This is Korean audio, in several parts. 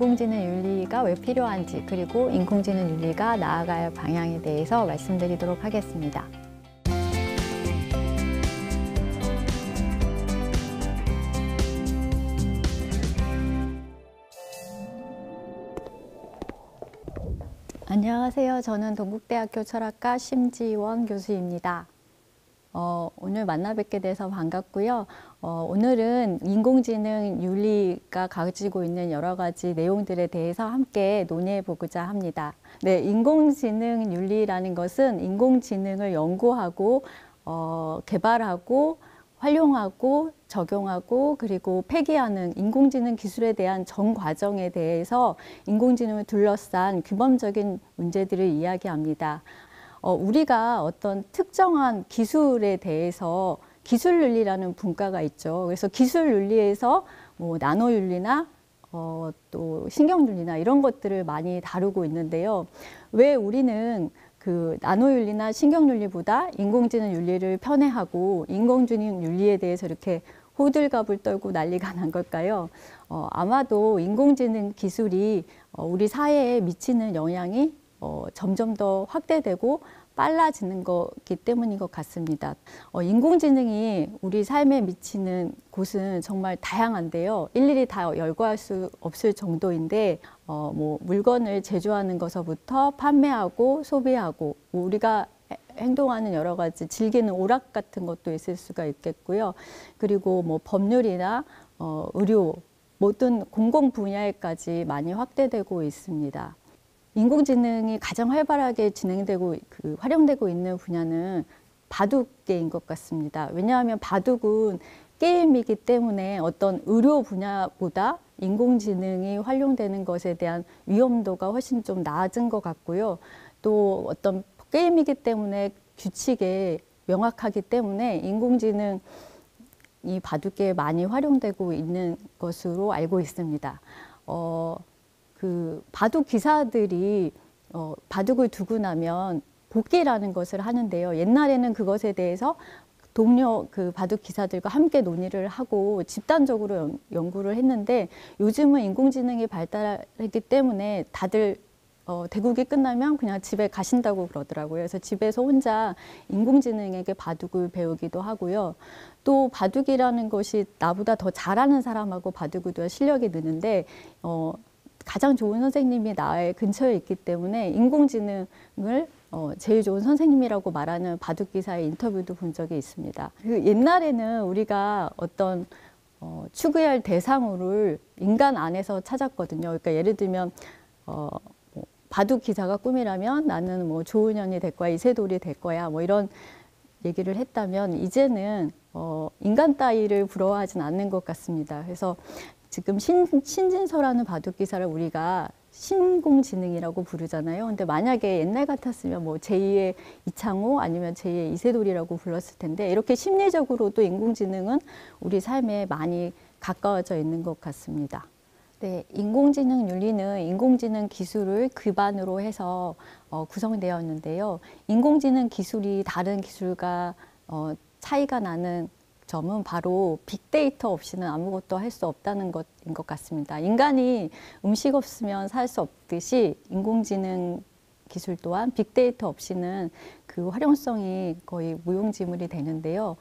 인공지능 윤리가 왜 필요한지, 그리고 인공지능 윤리가 나아갈 방향에 대해서 말씀드리도록 하겠습니다. 안녕하세요. 저는 동국대학교 철학과 심지원 교수입니다. 오늘 만나 뵙게 돼서 반갑고요. 오늘은 인공지능 윤리가 가지고 있는 여러 가지 내용들에 대해서 함께 논의해 보고자 합니다. 네, 인공지능 윤리라는 것은 인공지능을 연구하고 개발하고 활용하고 적용하고 그리고 폐기하는 인공지능 기술에 대한 전 과정에 대해서 인공지능을 둘러싼 규범적인 문제들을 이야기합니다. 우리가 어떤 특정한 기술에 대해서 기술 윤리라는 분과가 있죠. 그래서 기술 윤리에서 뭐 나노 윤리나 또 신경 윤리나 이런 것들을 많이 다루고 있는데요. 왜 우리는 그 나노 윤리나 신경 윤리보다 인공지능 윤리를 편애하고 인공지능 윤리에 대해서 이렇게 호들갑을 떨고 난리가 난 걸까요? 아마도 인공지능 기술이 우리 사회에 미치는 영향이 점점 더 확대되고 빨라지는 거기 때문인 것 같습니다. 인공지능이 우리 삶에 미치는 곳은 정말 다양한데요. 일일이 다 열거할 수 없을 정도인데 뭐 물건을 제조하는 것서부터 판매하고 소비하고 우리가 행동하는 여러 가지 즐기는 오락 같은 것도 있을 수가 있겠고요. 그리고 뭐 법률이나 의료 모든 공공 분야에까지 많이 확대되고 있습니다. 인공지능이 가장 활발하게 진행되고 활용되고 있는 분야는 바둑계인 것 같습니다. 왜냐하면 바둑은 게임이기 때문에 어떤 의료 분야보다 인공지능이 활용되는 것에 대한 위험도가 훨씬 좀 낮은 것 같고요. 또 어떤 게임이기 때문에 규칙에 명확하기 때문에 인공지능이 바둑계에 많이 활용되고 있는 것으로 알고 있습니다. 그 바둑 기사들이 바둑을 두고 나면 복기라는 것을 하는데요. 옛날에는 그것에 대해서 동료 그 바둑 기사들과 함께 논의를 하고 집단적으로 연구를 했는데 요즘은 인공지능이 발달했기 때문에 다들 대국이 끝나면 그냥 집에 가신다고 그러더라고요. 그래서 집에서 혼자 인공지능에게 바둑을 배우기도 하고요. 또 바둑이라는 것이 나보다 더 잘하는 사람하고 바둑을 둬야 실력이 느는데 가장 좋은 선생님이 나의 근처에 있기 때문에 인공지능을 제일 좋은 선생님이라고 말하는 바둑 기사의 인터뷰도 본 적이 있습니다. 그 옛날에는 우리가 어떤 추구해야 할 대상을 인간 안에서 찾았거든요. 그러니까 예를 들면 바둑 기사가 꿈이라면 나는 뭐 조은현이 될 거야, 이세돌이 될 거야, 뭐 이런 얘기를 했다면 이제는 인간 따위를 부러워하진 않는 것 같습니다. 그래서 지금 신진서라는 바둑 기사를 우리가 신공지능이라고 부르잖아요. 근데 만약에 옛날 같았으면 뭐 제2의 이창호 아니면 제2의 이세돌이라고 불렀을 텐데 이렇게 심리적으로도 인공지능은 우리 삶에 많이 가까워져 있는 것 같습니다. 네, 인공지능 윤리는 인공지능 기술을 기반으로 해서 구성되었는데요. 인공지능 기술이 다른 기술과 차이가 나는 점은 바로 빅데이터 없이는 아무것도 할 수 없다는 것인 것 같습니다. 인간이 음식 없으면 살 수 없듯이 인공지능 기술 또한 빅데이터 없이는 그 활용성이 거의 무용지물이 되는데요.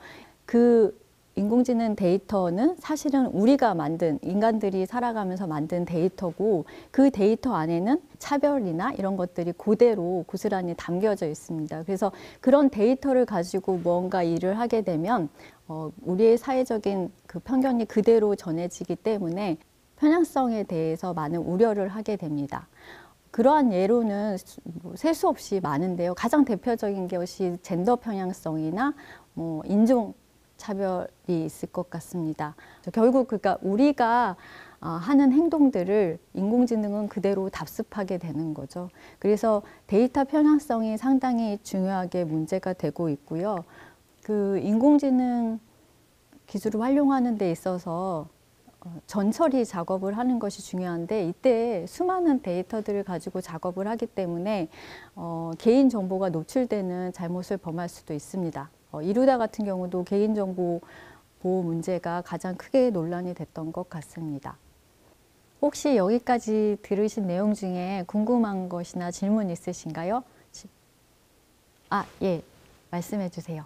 그 인공지능 데이터는 사실은 우리가 만든 인간들이 살아가면서 만든 데이터고 그 데이터 안에는 차별이나 이런 것들이 그대로 고스란히 담겨져 있습니다. 그래서 그런 데이터를 가지고 뭔가 일을 하게 되면 우리의 사회적인 그 편견이 그대로 전해지기 때문에 편향성에 대해서 많은 우려를 하게 됩니다. 그러한 예로는 셀 수 없이 많은데요. 가장 대표적인 것이 젠더 편향성이나 인종 차별이 있을 것 같습니다. 결국 그러니까 우리가 하는 행동들을 인공지능은 그대로 답습하게 되는 거죠. 그래서 데이터 편향성이 상당히 중요하게 문제가 되고 있고요. 그 인공지능 기술을 활용하는 데 있어서 전처리 작업을 하는 것이 중요한데 이때 수많은 데이터들을 가지고 작업을 하기 때문에 개인정보가 노출되는 잘못을 범할 수도 있습니다. 이루다 같은 경우도 개인정보 보호 문제가 가장 크게 논란이 됐던 것 같습니다. 혹시 여기까지 들으신 내용 중에 궁금한 것이나 질문 있으신가요? 예, 말씀해 주세요.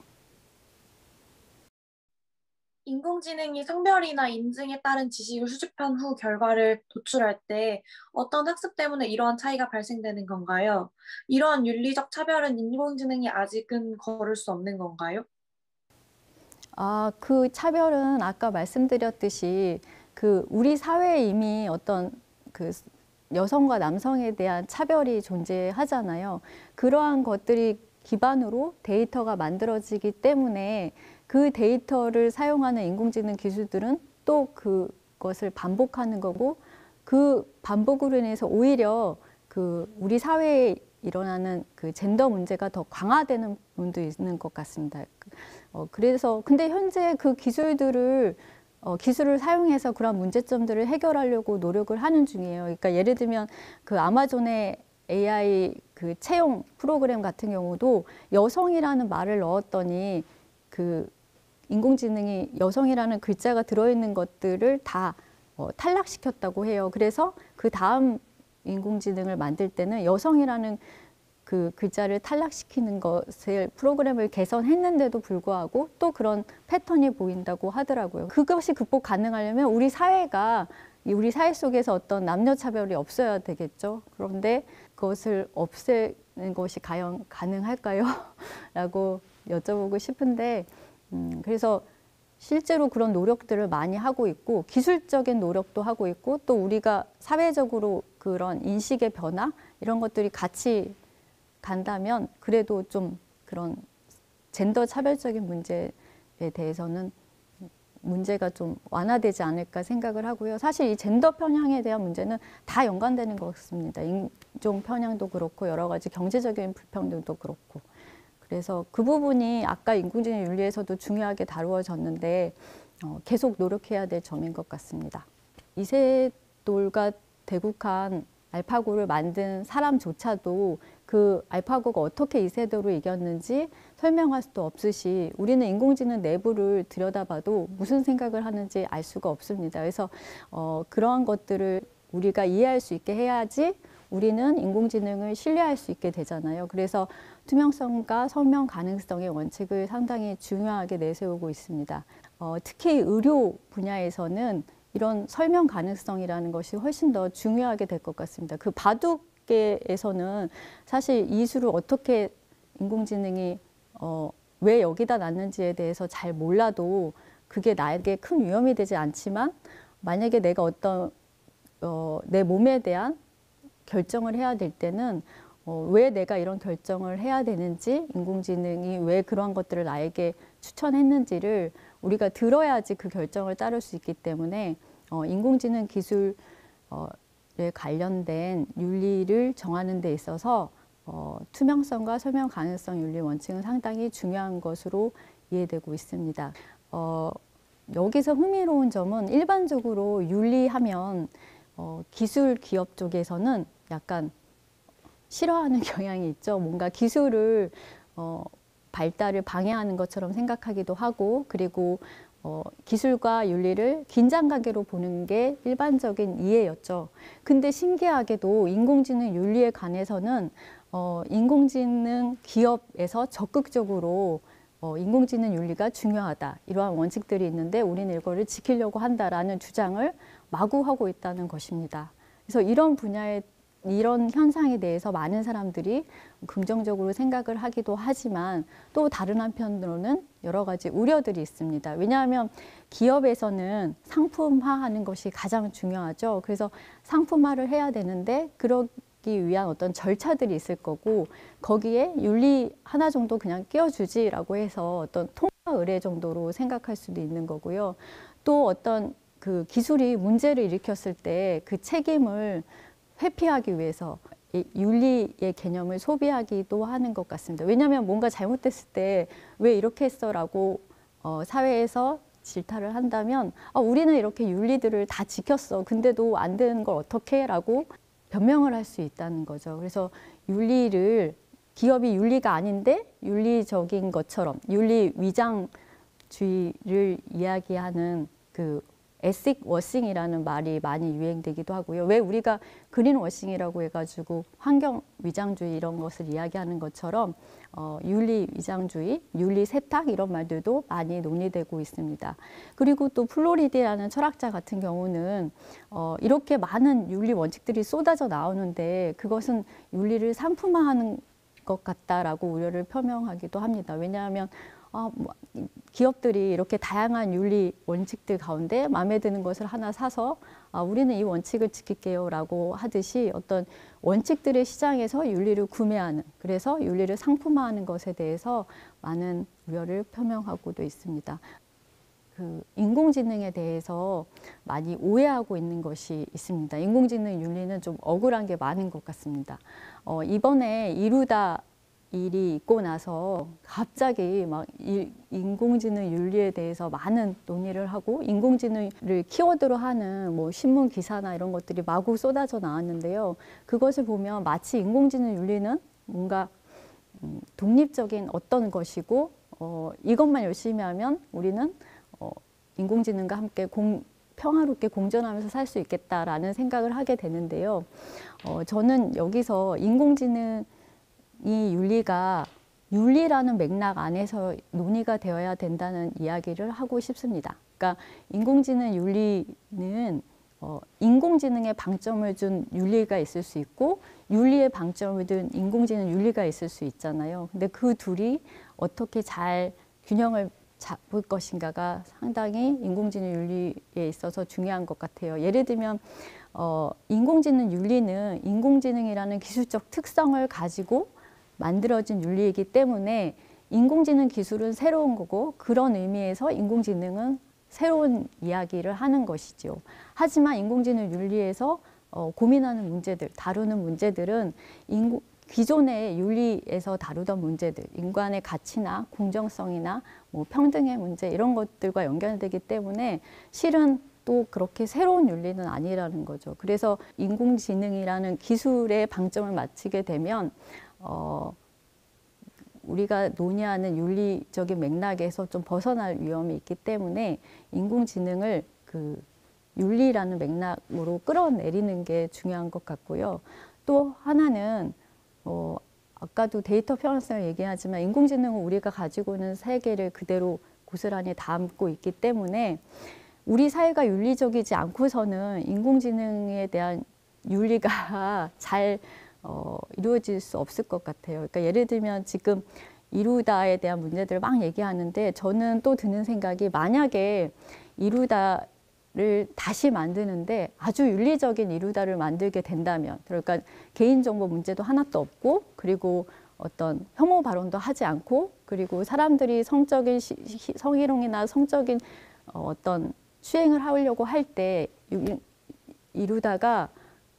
인공지능이 성별이나 인증에 따른 지식을 수집한 후 결과를 도출할 때 어떤 학습 때문에 이러한 차이가 발생되는 건가요? 이러한 윤리적 차별은 인공지능이 아직은 거를 수 없는 건가요? 그 차별은 아까 말씀드렸듯이 우리 사회에 이미 어떤 그 여성과 남성에 대한 차별이 존재하잖아요. 그러한 것들이 기반으로 데이터가 만들어지기 때문에 그 데이터를 사용하는 인공지능 기술들은 또 그것을 반복하는 거고, 그 반복으로 인해서 오히려 우리 사회에 일어나는 젠더 문제가 더 강화되는 부분도 있는 것 같습니다. 그래서 근데 현재 그 기술을 사용해서 그런 문제점들을 해결하려고 노력을 하는 중이에요. 그러니까 예를 들면 아마존의 AI 채용 프로그램 같은 경우도 여성이라는 말을 넣었더니 인공지능이 여성이라는 글자가 들어있는 것들을 다 탈락시켰다고 해요. 그래서 그 다음 인공지능을 만들 때는 여성이라는 글자를 탈락시키는 것을 프로그램을 개선했는데도 불구하고 또 그런 패턴이 보인다고 하더라고요. 그것이 극복 가능하려면 우리 사회 속에서 어떤 남녀 차별이 없어야 되겠죠. 그런데 그것을 없애는 것이 과연 가능할까요? 라고 여쭤보고 싶은데, 그래서 실제로 그런 노력들을 많이 하고 있고, 기술적인 노력도 하고 있고, 또 우리가 사회적으로 그런 인식의 변화 이런 것들이 같이 간다면 그래도 좀 그런 젠더 차별적인 문제에 대해서는 문제가 좀 완화되지 않을까 생각을 하고요. 사실 이 젠더 편향에 대한 문제는 다 연관되는 것 같습니다. 인종 편향도 그렇고 여러 가지 경제적인 불평등도 그렇고. 그래서 그 부분이 아까 인공지능 윤리에서도 중요하게 다루어졌는데 계속 노력해야 될 점인 것 같습니다. 이세돌과 대국한 알파고를 만든 사람조차도 그 알파고가 어떻게 이세돌을 이겼는지 설명할 수도 없으시, 우리는 인공지능 내부를 들여다봐도 무슨 생각을 하는지 알 수가 없습니다. 그래서 그러한 것들을 우리가 이해할 수 있게 해야지 우리는 인공지능을 신뢰할 수 있게 되잖아요. 그래서 투명성과 설명 가능성의 원칙을 상당히 중요하게 내세우고 있습니다. 특히 의료 분야에서는 이런 설명 가능성이라는 것이 훨씬 더 중요하게 될 것 같습니다. 바둑계에서는 사실 이 수를 어떻게 인공지능이 왜 여기다 놨는지에 대해서 잘 몰라도 그게 나에게 큰 위험이 되지 않지만, 만약에 내가 어떤 내 몸에 대한 결정을 해야 될 때는 왜 내가 이런 결정을 해야 되는지, 인공지능이 왜 그러한 것들을 나에게 추천했는지를 우리가 들어야지 그 결정을 따를 수 있기 때문에 인공지능 기술에 관련된 윤리를 정하는 데 있어서 투명성과 설명 가능성 윤리 원칙은 상당히 중요한 것으로 이해되고 있습니다. 여기서 흥미로운 점은 일반적으로 윤리하면 기술 기업 쪽에서는 약간 싫어하는 경향이 있죠. 뭔가 기술을 발달을 방해하는 것처럼 생각하기도 하고, 그리고 기술과 윤리를 긴장관계로 보는 게 일반적인 이해였죠. 근데 신기하게도 인공지능 윤리에 관해서는 인공지능 기업에서 적극적으로 인공지능 윤리가 중요하다, 이러한 원칙들이 있는데 우리는 이거를 지키려고 한다라는 주장을 마구 하고 있다는 것입니다. 그래서 이런 현상에 대해서 많은 사람들이 긍정적으로 생각을 하기도 하지만, 또 다른 한편으로는 여러 가지 우려들이 있습니다. 왜냐하면 기업에서는 상품화하는 것이 가장 중요하죠. 그래서 상품화를 해야 되는데 그러기 위한 어떤 절차들이 있을 거고, 거기에 윤리 하나 정도 그냥 끼워주지라고 해서 어떤 통과 의례 정도로 생각할 수도 있는 거고요. 또 어떤 기술이 문제를 일으켰을 때 그 책임을 회피하기 위해서 윤리의 개념을 소비하기도 하는 것 같습니다. 왜냐하면 뭔가 잘못됐을 때 왜 이렇게 했어라고 사회에서 질타를 한다면 우리는 이렇게 윤리들을 다 지켰어. 근데도 안 되는 걸 어떻게 라고 변명을 할 수 있다는 거죠. 그래서 기업이 윤리가 아닌데 윤리적인 것처럼 윤리 위장주의를 이야기하는 에식 워싱이라는 말이 많이 유행되기도 하고요. 왜 우리가 그린 워싱이라고 해가지고 환경 위장주의 이런 것을 이야기하는 것처럼 윤리 위장주의, 윤리 세탁 이런 말들도 많이 논의되고 있습니다. 그리고 또 플로리디라는 철학자 같은 경우는 이렇게 많은 윤리 원칙들이 쏟아져 나오는데 그것은 윤리를 상품화하는 것 같다라고 우려를 표명하기도 합니다. 왜냐하면 기업들이 이렇게 다양한 윤리 원칙들 가운데 마음에 드는 것을 하나 사서 우리는 이 원칙을 지킬게요 라고 하듯이 어떤 원칙들의 시장에서 윤리를 구매하는, 그래서 윤리를 상품화하는 것에 대해서 많은 우려를 표명하고도 있습니다. 인공지능에 대해서 많이 오해하고 있는 것이 있습니다. 인공지능 윤리는 좀 억울한 게 많은 것 같습니다. 이번에 이루다 일이 있고 나서 갑자기 막 인공지능 윤리에 대해서 많은 논의를 하고 인공지능을 키워드로 하는 뭐 신문 기사나 이런 것들이 마구 쏟아져 나왔는데요. 그것을 보면 마치 인공지능 윤리는 뭔가 독립적인 어떤 것이고 이것만 열심히 하면 우리는 인공지능과 함께 평화롭게 공존하면서 살 수 있겠다라는 생각을 하게 되는데요. 저는 여기서 인공지능 이 윤리가 윤리라는 맥락 안에서 논의가 되어야 된다는 이야기를 하고 싶습니다. 그러니까 인공지능 윤리는 인공지능에 방점을 준 윤리가 있을 수 있고 윤리에 방점을 둔 인공지능 윤리가 있을 수 있잖아요. 근데 그 둘이 어떻게 잘 균형을 잡을 것인가가 상당히 인공지능 윤리에 있어서 중요한 것 같아요. 예를 들면 인공지능 윤리는 인공지능이라는 기술적 특성을 가지고 만들어진 윤리이기 때문에 인공지능 기술은 새로운 거고 그런 의미에서 인공지능은 새로운 이야기를 하는 것이죠. 하지만 인공지능 윤리에서 고민하는 문제들, 다루는 문제들은 기존의 윤리에서 다루던 문제들, 인간의 가치나 공정성이나 뭐 평등의 문제 이런 것들과 연결되기 때문에 실은 또 그렇게 새로운 윤리는 아니라는 거죠. 그래서 인공지능이라는 기술에 방점을 맞추게 되면 우리가 논의하는 윤리적인 맥락에서 좀 벗어날 위험이 있기 때문에 인공지능을 윤리라는 맥락으로 끌어내리는 게 중요한 것 같고요. 또 하나는 아까도 데이터 편향성을 얘기하지만 인공지능은 우리가 가지고 있는 세계를 그대로 고스란히 담고 있기 때문에 우리 사회가 윤리적이지 않고서는 인공지능에 대한 윤리가 잘 이루어질 수 없을 것 같아요. 그러니까 예를 들면 지금 이루다에 대한 문제들을 막 얘기하는데 저는 또 드는 생각이 만약에 이루다를 다시 만드는데 아주 윤리적인 이루다를 만들게 된다면 그러니까 개인정보 문제도 하나도 없고 그리고 어떤 혐오 발언도 하지 않고 그리고 사람들이 성적인 성희롱이나 성적인 어떤 수행을 하려고 할 때 이루다가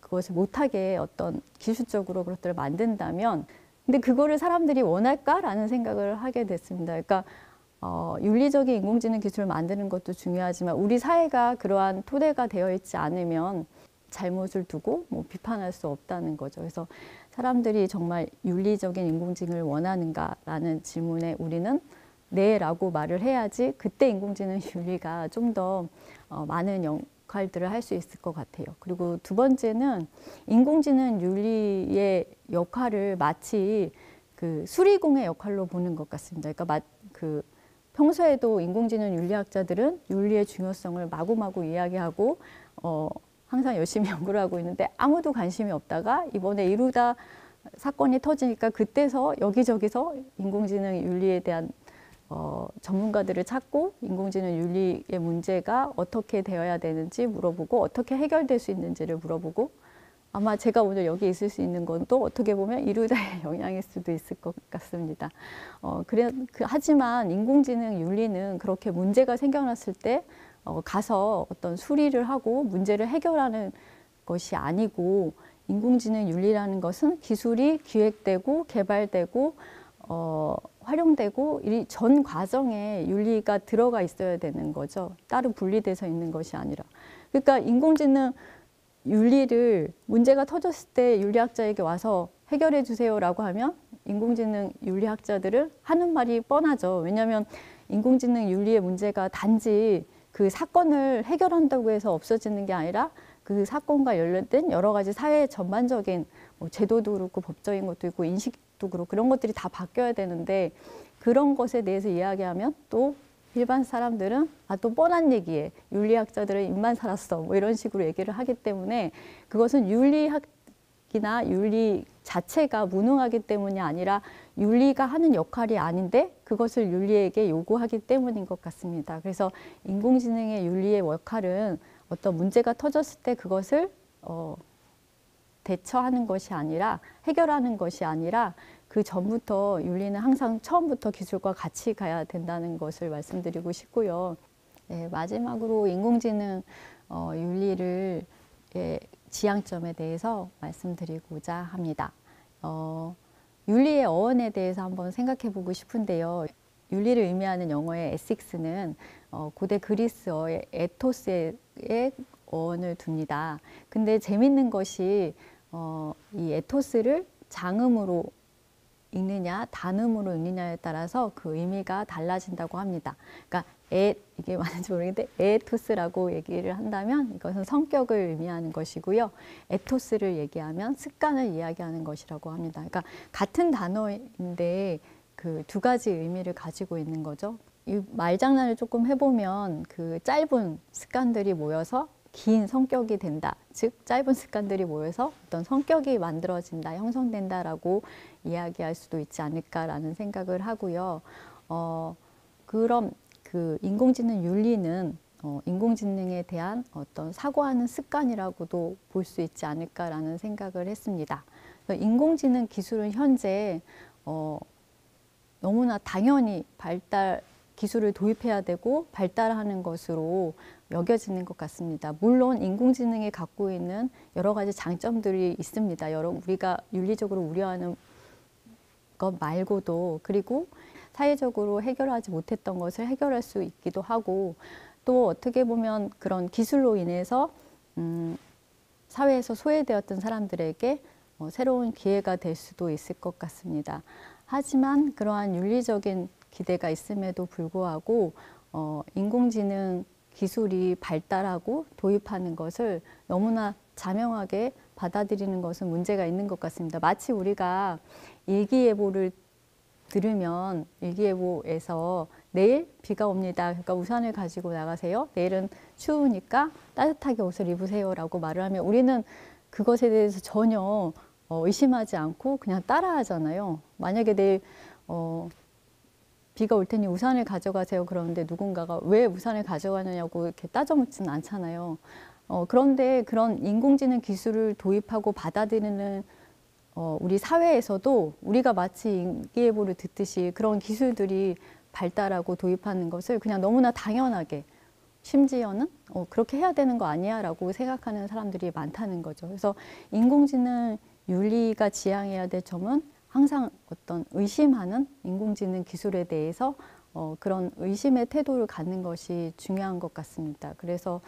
그것을 못하게 어떤 기술적으로 그것들을 만든다면 근데 그거를 사람들이 원할까라는 생각을 하게 됐습니다. 그러니까 윤리적인 인공지능 기술을 만드는 것도 중요하지만 우리 사회가 그러한 토대가 되어 있지 않으면 잘못을 두고 뭐 비판할 수 없다는 거죠. 그래서 사람들이 정말 윤리적인 인공지능을 원하는가라는 질문에 우리는 네라고 말을 해야지 그때 인공지능 윤리가 좀 더 많은 역할들을 할 수 있을 것 같아요. 그리고 두 번째는 인공지능 윤리의 역할을 마치 수리공의 역할로 보는 것 같습니다. 그러니까 평소에도 인공지능 윤리학자들은 윤리의 중요성을 마구마구 이야기하고 항상 열심히 연구를 하고 있는데 아무도 관심이 없다가 이번에 이루다 사건이 터지니까 그때서 여기저기서 인공지능 윤리에 대한 전문가들을 찾고 인공지능 윤리의 문제가 어떻게 되어야 되는지 물어보고 어떻게 해결될 수 있는지를 물어보고 아마 제가 오늘 여기 있을 수 있는 건 또 어떻게 보면 이루다의 영향일 수도 있을 것 같습니다. 하지만 인공지능 윤리는 그렇게 문제가 생겨났을 때 가서 어떤 수리를 하고 문제를 해결하는 것이 아니고 인공지능 윤리라는 것은 기술이 기획되고 개발되고 활용되고 이 전 과정에 윤리가 들어가 있어야 되는 거죠. 따로 분리돼서 있는 것이 아니라. 그러니까 인공지능 윤리를 문제가 터졌을 때 윤리학자에게 와서 해결해 주세요라고 하면 인공지능 윤리학자들은 하는 말이 뻔하죠. 왜냐하면 인공지능 윤리의 문제가 단지 그 사건을 해결한다고 해서 없어지는 게 아니라 그 사건과 관련된 여러 가지 사회 전반적인 뭐 제도도 그렇고 법적인 것도 있고 인식도 그렇고 그런 것들이 다 바뀌어야 되는데 그런 것에 대해서 이야기하면 또 일반 사람들은 또 뻔한 얘기에 윤리학자들은 입만 살았어 뭐 이런 식으로 얘기를 하기 때문에 그것은 윤리학이나 윤리 자체가 무능하기 때문이 아니라 윤리가 하는 역할이 아닌데 그것을 윤리에게 요구하기 때문인 것 같습니다. 그래서 인공지능의 윤리의 역할은 어떤 문제가 터졌을 때 그것을 대처하는 것이 아니라 해결하는 것이 아니라 그 전부터 윤리는 항상 처음부터 기술과 같이 가야 된다는 것을 말씀드리고 싶고요. 네, 마지막으로 인공지능 윤리를 지향점에 대해서 말씀드리고자 합니다. 윤리의 어원에 대해서 한번 생각해 보고 싶은데요. 윤리를 의미하는 영어의 에식스는 고대 그리스어의 에토스의 어원을 둡니다. 근데 재밌는 것이 이 에토스를 장음으로 읽느냐 단음으로 읽느냐에 따라서 그 의미가 달라진다고 합니다. 그러니까 이게 맞는지 모르겠는데 에토스라고 얘기를 한다면 이것은 성격을 의미하는 것이고요. 에토스를 얘기하면 습관을 이야기하는 것이라고 합니다. 그러니까 같은 단어인데 그 두 가지 의미를 가지고 있는 거죠. 이 말장난을 조금 해보면 그 짧은 습관들이 모여서 긴 성격이 된다. 즉 짧은 습관들이 모여서 어떤 성격이 만들어진다, 형성된다라고 이야기할 수도 있지 않을까라는 생각을 하고요. 그럼 그 인공지능 윤리는 인공지능에 대한 어떤 사고하는 습관이라고도 볼 수 있지 않을까라는 생각을 했습니다. 인공지능 기술은 현재 너무나 당연히 기술을 도입해야 되고 발달하는 것으로 여겨지는 것 같습니다. 물론 인공지능이 갖고 있는 여러 가지 장점들이 있습니다. 우리가 윤리적으로 우려하는 것 말고도 그리고 사회적으로 해결하지 못했던 것을 해결할 수 있기도 하고 또 어떻게 보면 그런 기술로 인해서 사회에서 소외되었던 사람들에게 새로운 기회가 될 수도 있을 것 같습니다. 하지만 그러한 윤리적인 기대가 있음에도 불구하고 인공지능 기술이 발달하고 도입하는 것을 너무나 자명하게 받아들이는 것은 문제가 있는 것 같습니다. 마치 우리가 일기예보를 들으면 일기예보에서 내일 비가 옵니다. 그러니까 우산을 가지고 나가세요. 내일은 추우니까 따뜻하게 옷을 입으세요라고 말을 하면 우리는 그것에 대해서 전혀 의심하지 않고 그냥 따라하잖아요. 만약에 내일 비가 올 테니 우산을 가져가세요. 그러는데 누군가가 왜 우산을 가져가느냐고 이렇게 따져 묻지는 않잖아요. 그런데 그런 인공지능 기술을 도입하고 받아들이는 우리 사회에서도 우리가 마치 일기예보를 듣듯이 그런 기술들이 발달하고 도입하는 것을 그냥 너무나 당연하게 심지어는 그렇게 해야 되는 거 아니야 라고 생각하는 사람들이 많다는 거죠. 그래서 인공지능 윤리가 지향해야 될 점은 항상 어떤 의심하는 인공지능 기술에 대해서 그런 의심의 태도를 갖는 것이 중요한 것 같습니다. 그래서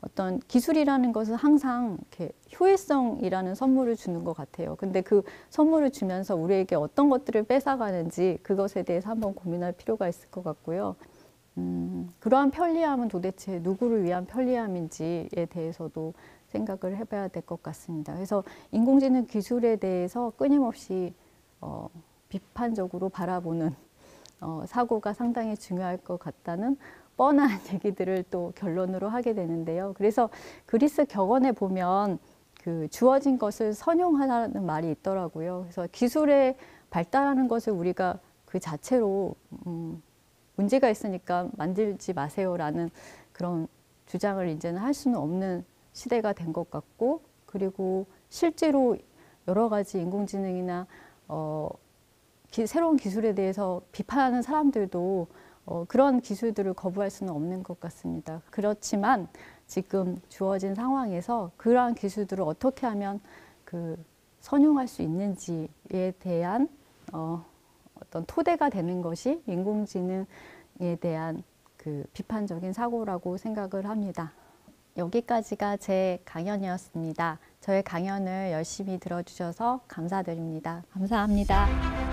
어떤 기술이라는 것은 항상 이렇게 효율성이라는 선물을 주는 것 같아요. 근데 그 선물을 주면서 우리에게 어떤 것들을 뺏어가는지 그것에 대해서 한번 고민할 필요가 있을 것 같고요. 그러한 편리함은 도대체 누구를 위한 편리함인지에 대해서도 생각을 해봐야 될 것 같습니다. 그래서 인공지능 기술에 대해서 끊임없이 비판적으로 바라보는 사고가 상당히 중요할 것 같다는 뻔한 얘기들을 또 결론으로 하게 되는데요. 그래서 그리스 격언에 보면 그 주어진 것을 선용하라는 말이 있더라고요. 그래서 기술에 발달하는 것을 우리가 그 자체로 문제가 있으니까 만들지 마세요라는 그런 주장을 이제는 할 수는 없는 시대가 된 것 같고 그리고 실제로 여러 가지 인공지능이나 새로운 기술에 대해서 비판하는 사람들도 그런 기술들을 거부할 수는 없는 것 같습니다. 그렇지만 지금 주어진 상황에서 그러한 기술들을 어떻게 하면 선용할 수 있는지에 대한 어떤 토대가 되는 것이 인공지능에 대한 그 비판적인 사고라고 생각을 합니다. 여기까지가 제 강연이었습니다. 저의 강연을 열심히 들어주셔서 감사드립니다. 감사합니다.